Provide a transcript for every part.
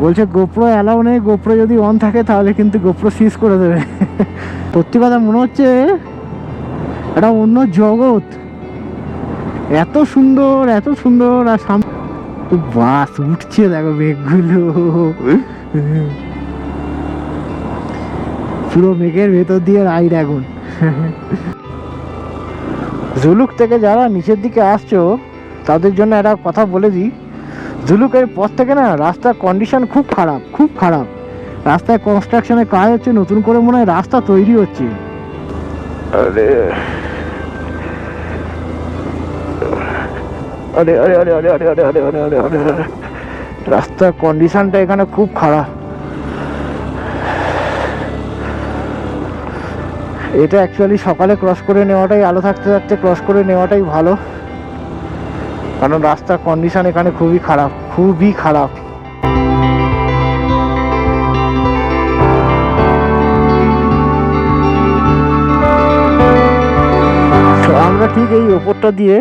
বলছে GoPro allow নেই, GoPro যদি অন থাকে তাহলে কিন্তু গোপ্রো সিজ করে দেবে। সত্যি কথা মনে হচ্ছে এটা অন্য জগৎ, এত সুন্দর এত সুন্দর। আর সামনে বাস উঠছে, দেখো মেঘগুলো, পুরো মেঘের ভেতর দিয়ে রাইড এখন। জুলুক থেকে যারা নিচের দিকে আসছো তাদের জন্য একটা কথা বলে দিই, জুলুকের পর থেকে না রাস্তার কন্ডিশন খুব খারাপ, খুব খারাপ। রাস্তায় কনস্ট্রাকশনের কাজ হচ্ছে, নতুন করে মনে হয় রাস্তা তৈরি হচ্ছে। আরে আরে আরে আরে আরে আরে আরে আরে আরে আরে আরে আরে, রাস্তার কন্ডিশনটা এখানে খুব খারাপ। এটা অ্যাকচুয়ালি সকালে ক্রস করে নেওয়াটাই, আলো থাকতে থাকতে ক্রস করে নেওয়াটাই ভালো, কারণ রাস্তার কন্ডিশন এখানে খুবই খারাপ, খুবই খারাপ। আমরা ঠিক এই ওপরটা দিয়ে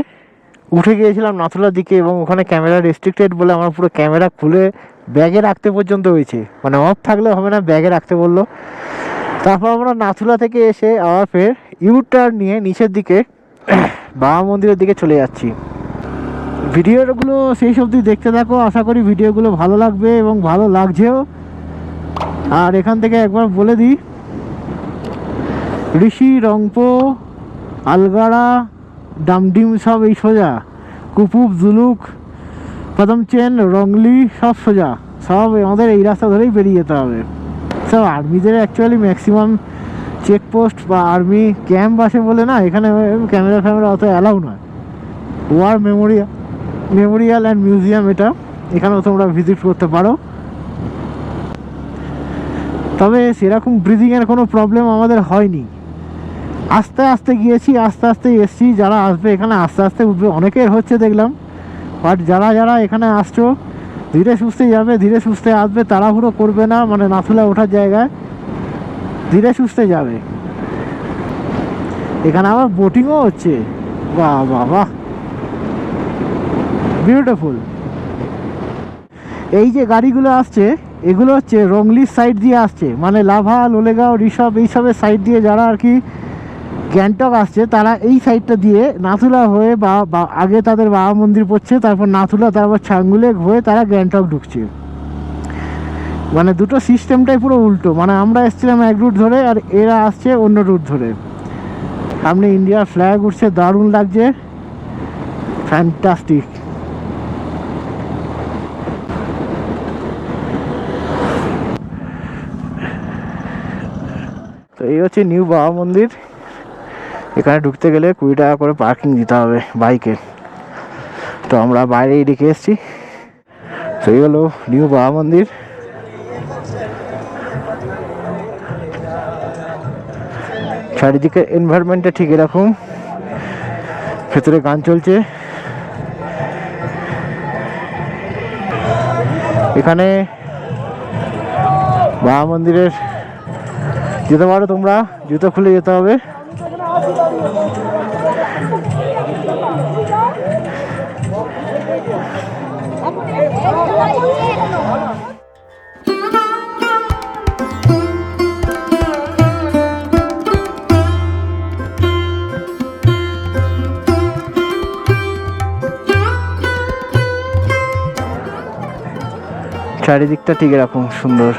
উঠে গিয়েছিলাম নাথুলার দিকে, এবং ওখানে ক্যামেরা রেস্ট্রিক্টেড বলে আমার পুরো ক্যামেরা খুলে ব্যাগে রাখতে পর্যন্ত হয়েছে, মানে অফ থাকলে হবে না, ব্যাগে রাখতে বললো। তারপর আমরা নাথুলা থেকে এসে আবার ফের ইউটার্ন নিয়ে নিচের দিকে বাবা মন্দিরের দিকে চলে যাচ্ছি। ভিডিওগুলো সেই সব দিয়ে দেখতে থাকো, আশা করি ভিডিওগুলো ভালো লাগবে এবং ভালো লাগছেও। আর এখান থেকে একবার বলে দিই, ঋষি, রংপো, আলগাড়া, ডামডিম সব এই সোজা, কুপুপ, জুলুক, কদমচেন, রংলি সব সোজা, সব আমাদের এই রাস্তা ধরেই বেরিয়ে যেতে হবে। সব আর্মিদের অ্যাকচুয়ালি ম্যাক্সিমাম চেকপোস্ট বা আর্মি ক্যাম্প আসে বলে না এখানে ক্যামেরা ফ্যামেরা অত অ্যালাউ নয়। ওয়ার মেমোরিয়াল অ্যান্ড মিউজিয়াম এটা, এখানেও তোমরা ভিজিট করতে পারো। তবে সেরকম ব্রিদিংয়ের কোনো প্রবলেম আমাদের হয়নি, আস্তে আস্তে গিয়েছি, আস্তে আস্তে এসছি। যারা আসবে এখানে আস্তে আস্তে উঠবে, অনেকের হচ্ছে দেখলাম, বাট যারা যারা এখানে আসছো ধীরে সুস্থে যাবে, ধীরে সুস্থে আসবে, তাড়াহুড়ো করবে না, মানে নাথুলা ওঠার জায়গায় ধীরে সুস্থে যাবে। এখানে আবার বোটিংও হচ্ছে, বাহ বাহ বাহ, বিউটিফুল। এই যে গাড়িগুলো আসছে এগুলো হচ্ছে রংলির সাইড দিয়ে আসছে, মানে লাভা, লোলেগাঁও, ঋষভ এইসবের সাইড দিয়ে যারা আর কি গ্যাংটক আসছে তারা এই সাইডটা দিয়ে নাথুলা হয়ে বা আগে তাদের বাবা মন্দির পড়ছে, তারপর নাথুলা, তারপর ছাঙ্গুলেক হয়ে তারা গ্যাংটক ঢুকছে। মানে দুটো সিস্টেমটাই পুরো উল্টো, মানে আমরা এসেছিলাম এক রুট ধরে আর এরা আসছে অন্য রুট ধরে। সামনে ইন্ডিয়ার ফ্ল্যাগ উঠছে, দারুণ লাগছে, ফ্যান্টাস্টিক। তো এই হচ্ছে নিউ বাবা মন্দির। এখানে ঢুকতে গেলে 20 টাকা করে পার্কিং দিতে হবে বাইকের। তো আমরা বাইরেই রেখে এসেছি। তো এই হলো নিউ বাবা মন্দির। চারিদিকে এনভায়রনমেন্টটা ঠিক এরকম, ভেতরে গান চলছে। এখানে বাবা মন্দিরের যেতে পারো তোমরা, জুতো খুলে যেতে হবে। চারিদিকটা ঠিক এরকম সুন্দর।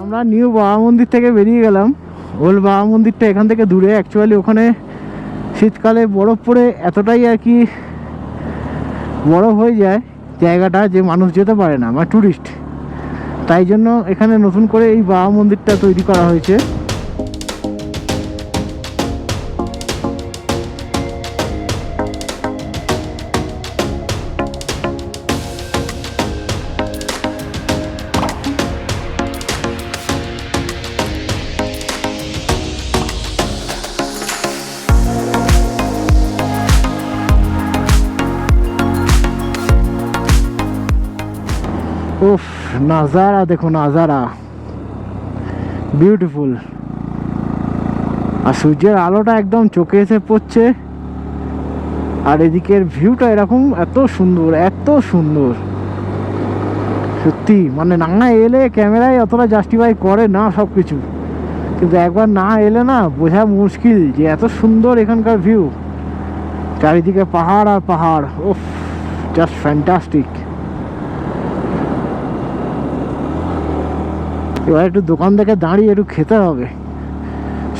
আমরা নিউ বাবা মন্দির থেকে বেরিয়ে গেলাম। ওল্ড বাবা মন্দিরটা এখান থেকে দূরে, অ্যাকচুয়ালি ওখানে শীতকালে বরফ পড়ে এতটাই আর কি বরফ হয়ে যায় জায়গাটা যে মানুষ যেতে পারে না, মানে ট্যুরিস্ট। তাই জন্য এখানে নতুন করে এই বাবা মন্দিরটা তৈরি করা হয়েছে। উফ, নাজারা দেখো, নাজারা বিউটিফুল। আর সূর্যের আলোটা একদম চোখে এসে পড়ছে, আর এদিকের ভিউটা এরকম এত সুন্দর, এত সুন্দর সত্যি। মানে না এলে ক্যামেরায় অতটা জাস্টিফাই করে না সব কিছু, কিন্তু একবার না এলে না বোঝা মুশকিল যে এত সুন্দর এখানকার ভিউ। চারিদিকে পাহাড় আর পাহাড়, ওফ, জাস্ট ফ্যান্টাস্টিক। এবার একটু দোকান থেকে দাঁড়িয়ে একটু খেতে হবে।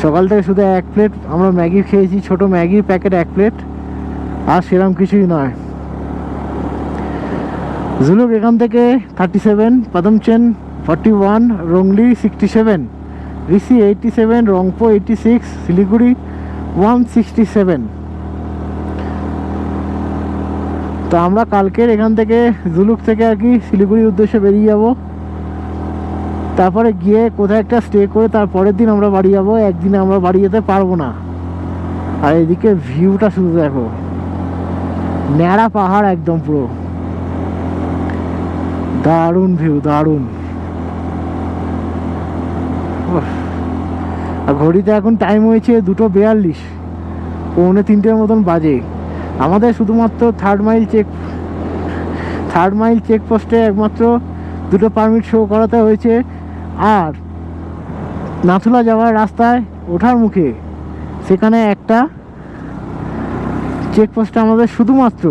সকাল থেকে শুধু এক প্লেট আমরা ম্যাগি খেয়েছি, ছোট ম্যাগির প্যাকেট এক প্লেট, আর সেরকম কিছুই নয়। জুলুক এখান থেকে 37, পাদমচেন 41, রংলি 67, ঋষি 87, রংপো 86, শিলিগুড়ি 167। তো আমরা কালকের এখান থেকে জুলুক থেকে আর কি শিলিগুড়ির উদ্দেশ্যে বেরিয়ে যাব। তারপরে গিয়ে কোথায় একটা স্টে করে তারপরের দিন আমরা বাড়ি যাবো। একদিনে আমরা বাড়ি যেতে পারবো না। আর এদিকে ভিউটা শুধু দেখো, ন্যাড়া পাহাড় একদম পুরো, দারুণ ভিউ, দারুণ। আর ঘড়িতে এখন টাইম হয়েছে 2:42, 2:45 মতন বাজে। আমাদের শুধুমাত্র থার্ড মাইল চেকপোস্টে একমাত্র 2টো পারমিট শো করাতে হয়েছে। আর নাথুলা যাওয়ার রাস্তায় ওঠার মুখে সেখানে একটা চেকপোস্টে আমাদের শুধুমাত্র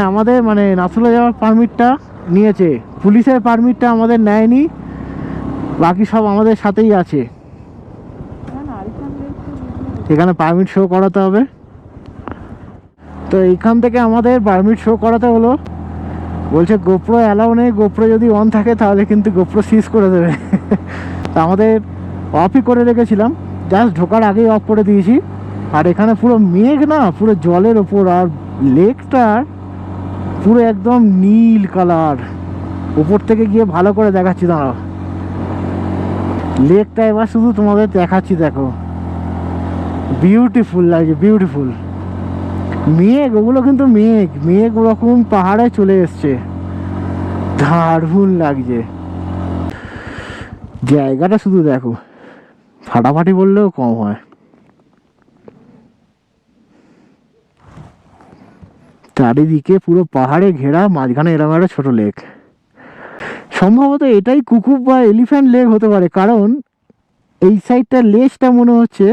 আমাদের নাথুলা যাওয়ার পারমিটটা নিয়েছে, পুলিশের পারমিটটা আমাদের নেয়নি। বাকি সব আমাদের সাথেই আছে। এখানে পারমিট শো করাতে হবে। তো এইখান থেকে আমাদের পারমিট শো করাতে হলো। বলছে গোপ্রো অ্যালাউ নেই, গোপ্রো যদি অন থাকে তাহলে কিন্তু গোপ্রো সিজ করে দেবে। তা আমাদের অফই করে রেখেছিলাম, জাস্ট ঢোকার আগেই অফ করে দিয়েছি। আর এখানে পুরো মেঘ না, পুরো জলের ওপর, আর লেকটার পুরো একদম নীল কালার। উপর থেকে গিয়ে ভালো করে দেখাচ্ছি, দাঁড়াও। লেকটা এবার শুধু তোমাদের দেখাচ্ছি, দেখো বিউটিফুল লাগছে, বিউটিফুল। মেঘ, ওগুলো কিন্তু মেঘ ওরকম পাহাড়ে চলে এসছে, দারুণ লাগছে। জায়গাটা শুধু দেখো, ফাটাফাটি বললেও কম হয়। চারিদিকে পুরো পাহাড়ে ঘেরা, মাঝখানে এরকম একটা ছোট লেক। সম্ভবত এটাই কুকুব বা এলিফ্যান্ট লেক হতে পারে, কারণ এই সাইডটা লেজটা মনে হচ্ছে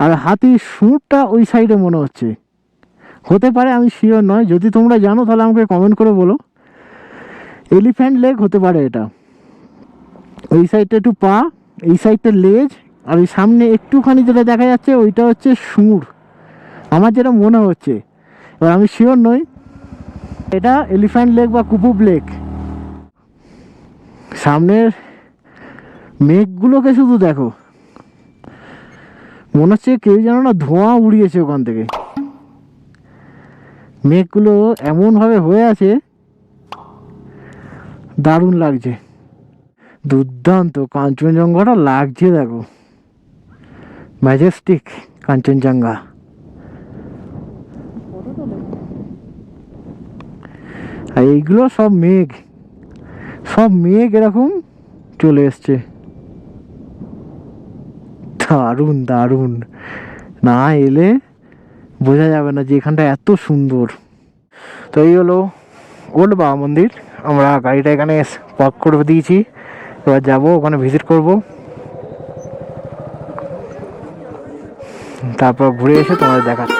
আর হাতির সুরটা ওই সাইডে মনে হচ্ছে। হতে পারে, আমি শিওর নয়। যদি তোমরা জানো তাহলে আমাকে কমেন্ট করে বলো। এলিফ্যান্ট লেক হতে পারে এটা। ওই সাইডটা একটু পা, এই সাইডটা লেজ, আর ওই সামনে একটুখানি যেটা দেখা যাচ্ছে ওইটা হচ্ছে সুর, আমার যেটা মনে হচ্ছে। এবার আমি শিওর নই, এটা এলিফ্যান্ট লেক বা কুকুব লেক। সামনের মেঘগুলোকে শুধু দেখো, মনে হচ্ছে কেউ যেন না ধোঁয়া উড়িয়েছে ওখান থেকে। মেঘগুলো এমনভাবে হয়ে আছে, দারুণ লাগছে, দুর্দান্ত। কাঞ্চনজঙ্ঘাটা লাগছে দেখো, ম্যাজেস্টিক কাঞ্চনজঙ্ঘা। আর এইগুলো সব মেঘ এরকম চলে এসছে, দারুণ দারুণ। না এলে বোঝা যাবে না যে এখানটা এত সুন্দর। তো এই হলো ওল্ড বাবা মন্দির। আমরা গাড়িটা এখানে পার্ক করে দিয়েছি, এবার যাবো ওখানে ভিজিট করব, তারপর ঘুরে এসে তোমাদের দেখাচ্ছি।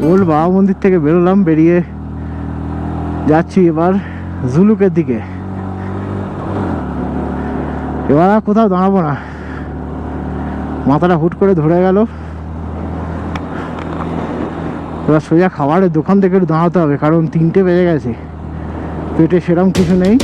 ওল্ড বাবা মন্দির থেকে বেরোলাম, বেরিয়ে যাচ্ছি এবার জুলুকের দিকে। এবার আর কোথাও দাঁড়াবো না, মাথাটা হুট করে ধরে গেল। এবার সোজা খাবারের দোকান থেকে একটু দাঁড়াতে হবে, কারণ 3টে বেজে গেছে, পেটে সেরকম কিছু নেই।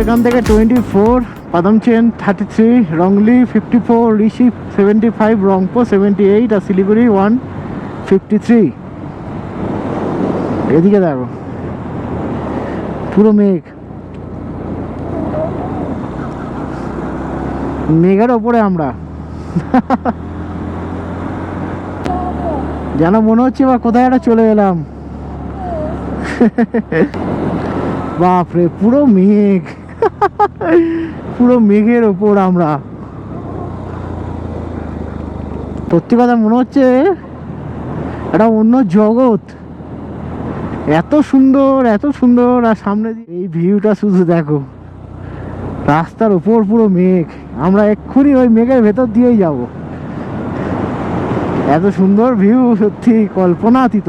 এখান থেকে 24, পাদমচেন 33, রংলি 54, ঋষি 75, রংপো 78 আর শিলিগুড়ি 153। এদিকে দেখো পুরো মেঘ, মেঘের ওপরে আমরা। যেন মনে হচ্ছে বা কোথায় একটা চলে এলাম। বাপরে পুরো মেঘ, পুরো মেঘের ওপর আমরা। সত্যি কথা মনে হচ্ছে একটা অন্য জগৎ, এত সুন্দর এত সুন্দর। আর সামনে এই ভিউটা শুধু দেখো, রাস্তার ওপর পুরো মেঘ, আমরা এক্ষুনি ওই মেঘের ভেতর দিয়েই যাব। এত সুন্দর ভিউ, সত্যি কল্পনাতীত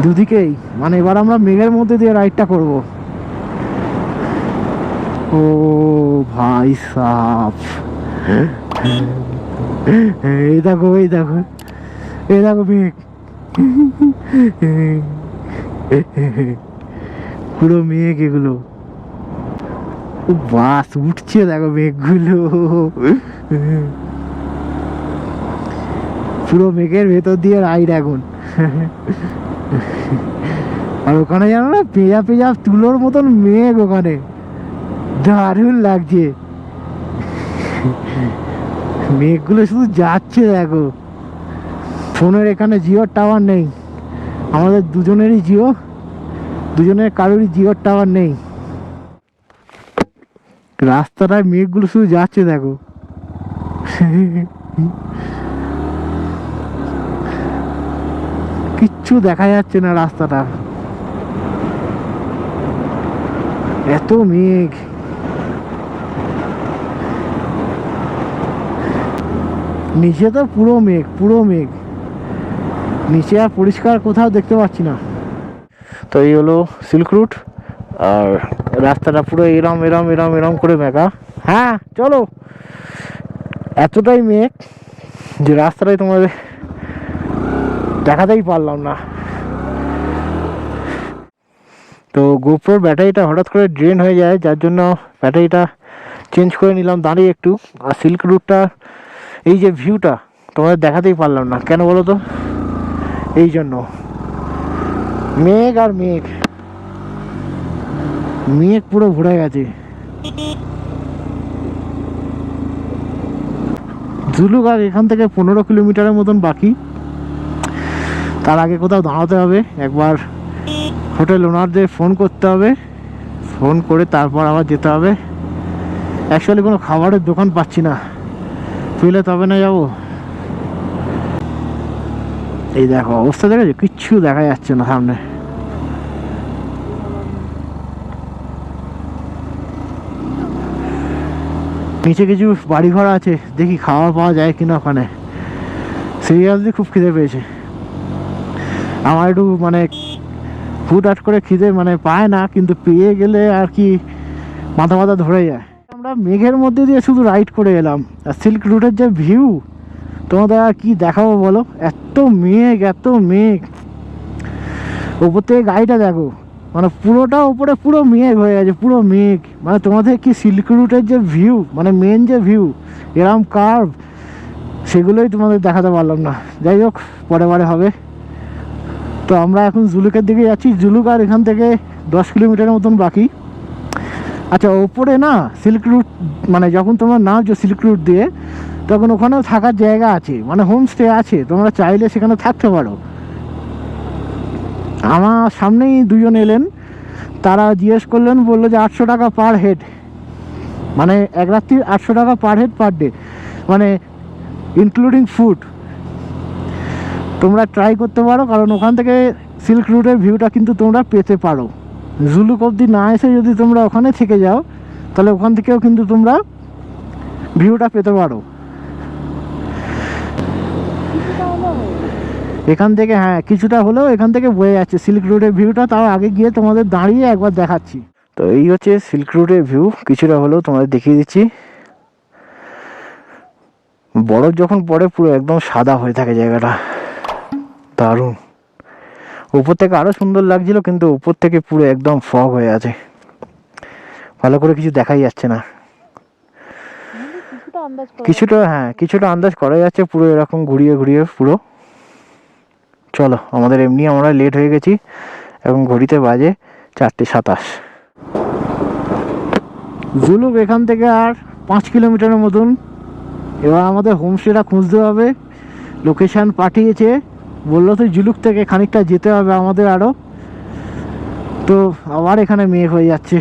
দুদিকেই। মানে এবার আমরা মেঘের মধ্যে দিয়ে রাইডটা করব। ও ভাই সাহ, এই দেখো এই দেখো এই দেখো মেঘ, পুরো মেঘ এগুলো। বাস উঠছে দেখো মেঘগুলো, পুরো মেঘের ভেতর দিয়ে রাইড এখন। আর ওখানে জানো না, পেঁজা পেঁজা তুলোর মতন মেঘ, ওখানে দারুণ লাগছে। মেঘগুলো শুধু যাচ্ছে দেখো। ফোনের এখানে জিওর টাওয়ার নেই, আমাদের দুজনেরই জিও, দুজনের কারোরই জিওর টাওয়ার নেই। রাস্তাটায় মেঘগুলো শুধু যাচ্ছে দেখো। কিচ্ছু দেখা যাচ্ছে না রাস্তাটা, এত মেঘ। নিচে তো পুরো মেঘ, পুরো মেঘ, নিচে আর পরিষ্কার কোথাও দেখতে পাচ্ছি না। তো এই হলো সিল্ক রুট, আর রাস্তাটা পুরো এরম এরম এরম এরম করে মেঘা। হ্যাঁ চলো, এতটাই মেঘ যে রাস্তাটাই তোমাদের দেখাতেই পারলাম না। তো গোপ্রোর ব্যাটারিটা হঠাৎ করে ড্রেন হয়ে যায়, যার জন্য ব্যাটারিটা চেঞ্জ করে নিলাম দাঁড়িয়ে একটু। আর সিল্ক রুটটা এই যে ভিউটা তোমাদের দেখাতেই পারলাম না, কেন বলো তো? এই জন্য মেঘ আর মেঘ, মেঘ পুরো ভরে গেছে। জুলুক এখান থেকে 15 কিলোমিটারের মতন বাকি। তার আগে কোথাও দাঁড়াতে হবে, একবার হোটেল ওনারদের ফোন করতে হবে, ফোন করে তারপর আবার যেতে হবে। অ্যাকচুয়ালি কোনো খাবারের দোকান পাচ্ছি না, তুইলে তবে না যাবো। এই দেখো অবস্থা দেখেছো, কিচ্ছু দেখা যাচ্ছে না সামনে। নিচে কিছু বাড়ি ঘর আছে, দেখি খাবার পাওয়া যায় কিনা ওখানে। সিরিয়াসলি খুব খিদে পেয়েছে আমার, একটু মানে হুটহাট করে খিদে মানে পায় না, কিন্তু পেয়ে গেলে আর কি মাথা মাথা ধরে যায়। আমরা মেঘের মধ্যে দিয়ে শুধু রাইড করে এলাম, আর সিল্ক রুটের যে ভিউ তোমাদের আর কি দেখাবো বলো, এত মেঘ এত মেঘ। ওপর থেকে গাড়িটা দেখো, মানে পুরোটা উপরে পুরো মেঘ হয়ে গেছে, পুরো মেঘ। মানে তোমাদের কি সিল্ক রুটের যে ভিউ, মানে মেন যে ভিউ এরম কার্ভ, সেগুলোই তোমাদের দেখাতে পারলাম না। যাই হোক, পরে বারে হবে। তো আমরা এখন জুলুকের দিকে যাচ্ছি। জুলুক আর এখান থেকে 10 কিলোমিটারের মতন বাকি। আচ্ছা, ওপরে না সিল্ক রুট, মানে যখন তোমরা নামছো সিল্ক রুট দিয়ে, তখন ওখানেও থাকার জায়গা আছে, মানে হোমস্টে আছে, তোমরা চাইলে সেখানে থাকতে পারো। আমার সামনেই দুজন এলেন, তারা জিজ্ঞেস করলেন, বললো যে 800 টাকা পার হেড, মানে এক রাত্রির 800 টাকা পার হেড পার ডে, মানে ইনক্লুডিং ফুড। তোমরা ট্রাই করতে পারো, কারণ ওখান থেকে সিল্ক রুটের ভিউটা কিন্তু তোমরা পেতে পারো। জুলুক অবধি না এসে যদি তোমরা ওখানে থেকে যাও, তাহলে ওখান থেকেও কিন্তু তোমরা ভিউটা পেতে পারো। এখান থেকে হ্যাঁ কিছুটা হলেও এখান থেকে বয়ে যাচ্ছে সিল্ক রোডের ভিউটা। তাও আগে গিয়ে তোমাদের দাঁড়িয়ে একবার দেখাচ্ছি। তো এই হচ্ছে সিল্ক রোডের ভিউ, কিছুটা হলেও তোমাদের দেখিয়ে দিচ্ছি। বরফ যখন পড়ে পুরো একদম সাদা হয়ে থাকে জায়গাটা, দারুণ। উপর থেকে আরো সুন্দর লাগছিল, কিন্তু উপর থেকে পুরো একদম ফগ হয়ে আছে, ভালো করে কিছু দেখাই যাচ্ছে না। কিছুটা হ্যাঁ কিছুটা আন্দাজ করা যাচ্ছে, পুরো এরকম ঘুরিয়ে ঘুরিয়ে পুরো। চলো, আমাদের এমনি আমরা লেট হয়ে গেছি এবং ঘড়িতে বাজে 4:27। জুলুক এখান থেকে আর 5 কিলোমিটারের মতন। এবার আমাদের হোমস্টেটা খুঁজতে হবে। লোকেশান পাঠিয়েছে, বললো তো জুলুক থেকে খানিকটা যেতে হবে আমাদের আরও। তো আবার এখানে মেঘ হয়ে যাচ্ছে।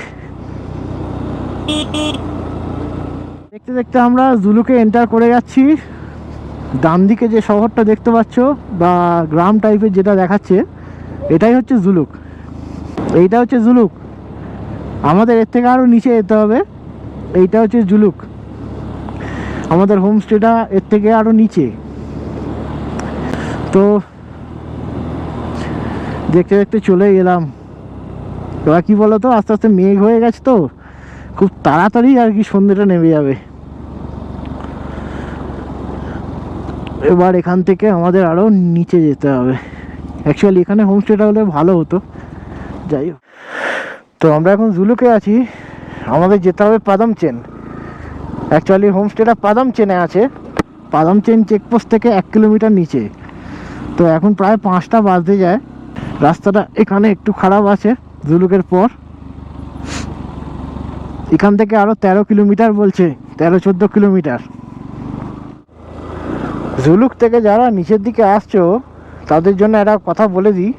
দেখতে দেখতে আমরা জুলুকে এন্টার করে যাচ্ছি। ডান দিকে যে শহরটা দেখতে পাচ্ছ বা গ্রাম টাইপের যেটা দেখাচ্ছে, এটাই হচ্ছে জুলুক। এইটা হচ্ছে জুলুক, আমাদের এর থেকে আরও নিচে যেতে হবে। এইটা হচ্ছে জুলুক, আমাদের হোমস্টেটা এর থেকে আরও নিচে। তো দেখতে দেখতে চলে গেলাম। এবার কী বলো তো, আস্তে আস্তে মেঘ হয়ে গেছে, তো খুব তাড়াতাড়ি আর কি সন্ধ্যেটা নেমে যাবে। এবার এখান থেকে আমাদের আরও নিচে যেতে হবে। অ্যাকচুয়ালি এখানে হোমস্টেটা হলে ভালো হতো, যাই হোক। তো আমরা এখন জুলুকে আছি, আমাদের যেতে হবে পাদামচেন। অ্যাকচুয়ালি হোমস্টেটা পাদামচেনে আছে, পাদামচেন চেকপোস্ট থেকে 1 কিলোমিটার নিচে। তো এখন প্রায় 5টা বাজতে যায়। রাস্তাটা এখানে একটু খারাপ আছে জুলুকের পর। এখান থেকে আরও 13 কিলোমিটার বলছে, 13-14 কিলোমিটার। জুলুক থেকে যারা নিচের দিকে আসছো তাদের জন্য একটা কথা বলে দিই,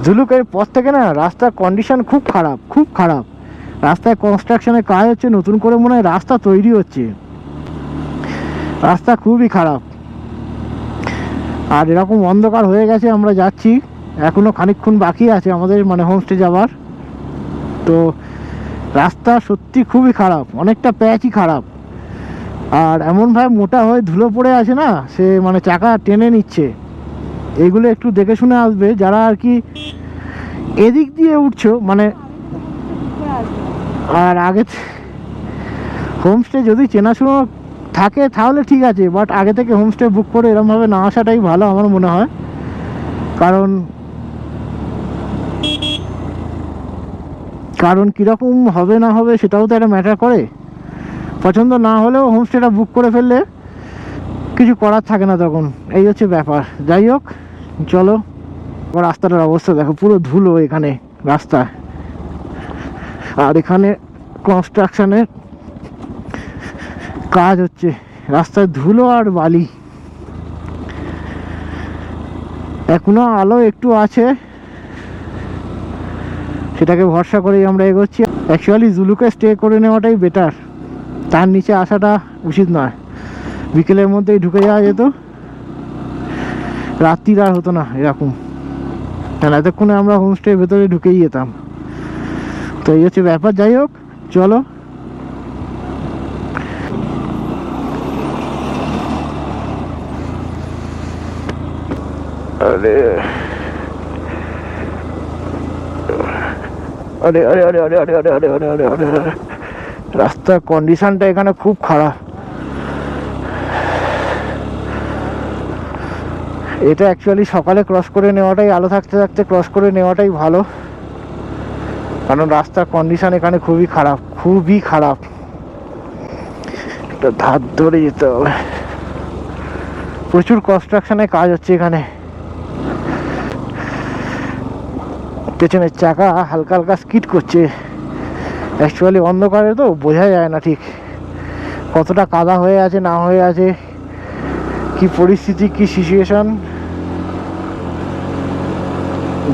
জুলুকের পর থেকে না রাস্তার কন্ডিশন খুব খারাপ, খুব খারাপ। রাস্তায় কনস্ট্রাকশনের কাজ হচ্ছে, নতুন করে মনে হয় রাস্তা তৈরি হচ্ছে। রাস্তা খুবই খারাপ, আর এরকম অন্ধকার হয়ে গেছে। আমরা যাচ্ছি, এখনও খানিকক্ষণ বাকি আছে আমাদের মানে হোমস্টে যাওয়ার। তো রাস্তা সত্যি খুবই খারাপ, অনেকটা প্যাচই খারাপ। আর এমনভাবে মোটা হয়ে ধুলো পড়ে আছে না, সে মানে চাকা টেনে নিচ্ছে। এইগুলো একটু দেখে শুনে আসবে যারা আর কি এদিক দিয়ে উঠছো মানে। আর আগে হোমস্টে যদি চেনাশোনা থাকে তাহলে ঠিক আছে, বাট আগে থেকে হোমস্টে বুক করে এরমভাবে না আসাটাই ভালো আমার মনে হয়। কারণ কীরকম হবে না হবে সেটাও তো একটা ম্যাটার করে। পছন্দ না হলেও হোমস্টেটা বুক করে ফেললে কিছু করার থাকে না তখন, এই হচ্ছে ব্যাপার। যাই হোক, চলো। রাস্তাটার অবস্থা দেখো, পুরো ধুলো এখানে রাস্তা। আর এখানে কনস্ট্রাকশনের কাজ হচ্ছে, রাস্তায় ধুলো আর বালি। এখনো আলো একটু আছে, সেটাকে ভরসা করেই আমরা এগোচ্ছি। অ্যাকচুয়ালি জুলুকে স্টে করে নেওয়াটাই বেটার, তার নিচে আসাটা উচিত নয়। বিকেলের মধ্যেই ঢুকে যাওয়া যেত, রাত্রির আর হতো না এরকম। কারণ এতক্ষণে আমরা হোমস্টের ভেতরে ঢুকেই যেতাম। তো এই হচ্ছে ব্যাপার। যাই হোক, চলো। আরে আরে আরে আরে আরে আরে আরে আরে আরে আরে আরে, রাস্তার কন্ডিশনটা এখানে খুব খারাপ। এটা অ্যাকচুয়ালি সকালে ক্রস করে নেওয়াটাই, আলো থাকতে থাকতে ক্রস করে নেওয়াটাই ভালো, কারণ রাস্তার কন্ডিশন এখানে খুবই খারাপ, খুবই খারাপ। একটা ধার ধরে যেতে হবে, প্রচুর কনস্ট্রাকশনের কাজ হচ্ছে এখানে। পেছনের চাকা হালকা হালকা স্কিড করছে। অ্যাকচুয়ালি অন্ধকারে তো বোঝা যায় না ঠিক কতটা কাদা হয়ে আছে না হয়ে আছে। কি পরিস্থিতি, কি সিচুয়েশন,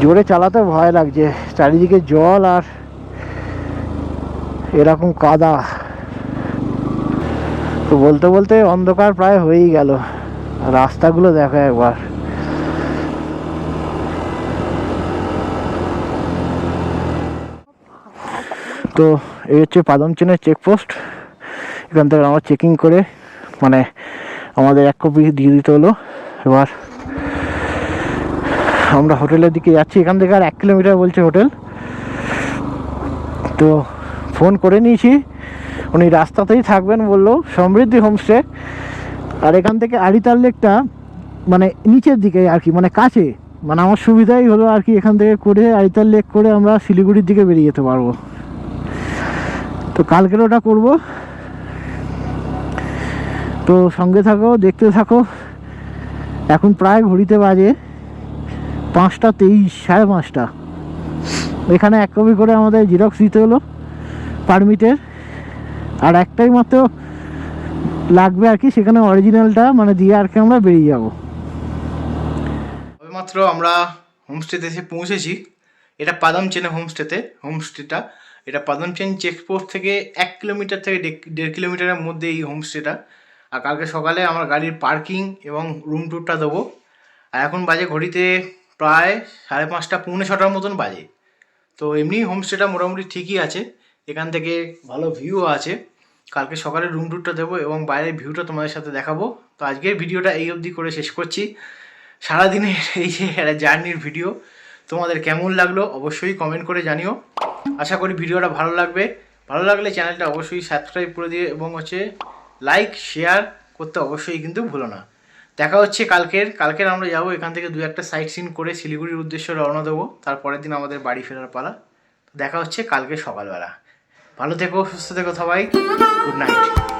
জোরে চালাতে ভয় লাগছে, চারিদিকে জল আর এরকম কাদা। তো বলতে বলতে অন্ধকার প্রায় হয়েই গেল। রাস্তাগুলো দেখো একবার, তো এই হচ্ছে পাদমচেনের চেকপোস্ট। এখান থেকে আমরা চেকিং করে মানে আমাদের 1 কপি দিয়ে দিতে হলো। এবার আমরা হোটেলের দিকে যাচ্ছি, এখান থেকে আর 1 কিলোমিটার বলছে হোটেল। তো ফোন করে নিয়েছি, উনি রাস্তাতেই থাকবেন বললো, সমৃদ্ধি হোমস্টে। আর এখান থেকে আড়িতাল লেকটা মানে নিচের দিকে আর কি, মানে কাছে, মানে আমার সুবিধাই হলো আর কি, এখান থেকে করে আড়িতাল লেক করে আমরা শিলিগুড়ির দিকে বেরিয়ে যেতে পারবো। তো কালকের ওটা করবো। তো সঙ্গে থাকো, দেখতে থাকো। এখন প্রায় ঘড়িতে বাজে 5:23, 5:30। এখানে 1 কপি করে আমাদের জেরক্স দিতে হলো পারমিটের, আর একটাই মাত্র লাগবে আর কি, সেখানে অরিজিনালটা মানে দিয়ে আর কি আমরা বেরিয়ে যাব। মাত্র আমরা হোমস্টেতে এসে পৌঁছেছি। এটা পাদমচেনে হোমস্টেটা এটা পাদমচেন চেকপোস্ট থেকে 1 কিলোমিটার থেকে 1.5 কিলোমিটারের মধ্যে এই হোমস্টেটা। আর কালকে সকালে আমার গাড়ির পার্কিং এবং রুম ট্যুরটা দেবো। আর এখন বাজে ঘড়িতে প্রায় 5:30, 5:45 মতন বাজে। তো এমনি হোমস্টেটা মোটামুটি ঠিকই আছে, এখান থেকে ভালো ভিউ আছে। কালকে সকালে রুম ট্যুরটা দেবো এবং বাইরের ভিউটা তোমাদের সাথে দেখাবো। তো আজকের ভিডিওটা এই অবধি করে শেষ করছি। সারাদিনের এই যে একটা জার্নির ভিডিও তোমাদের কেমন লাগলো অবশ্যই কমেন্ট করে জানিও। আশা করি ভিডিওটা ভালো লাগবে। ভালো লাগলে চ্যানেলটা অবশ্যই সাবস্ক্রাইব করে দিয়ে এবং লাইক শেয়ার করতে অবশ্যই কিন্তু ভুলো না। দেখা হচ্ছে কালকের আমরা যাবো এখান থেকে 2-1টা সাইট সিন করে শিলিগুড়ির উদ্দেশ্যে রওনা দেবো। তারপরের দিন আমাদের বাড়ি ফেরার পালা। দেখা হচ্ছে কালকে সকালবেলা। ভালো থেকো, সুস্থ থেকো সবাই। Good night.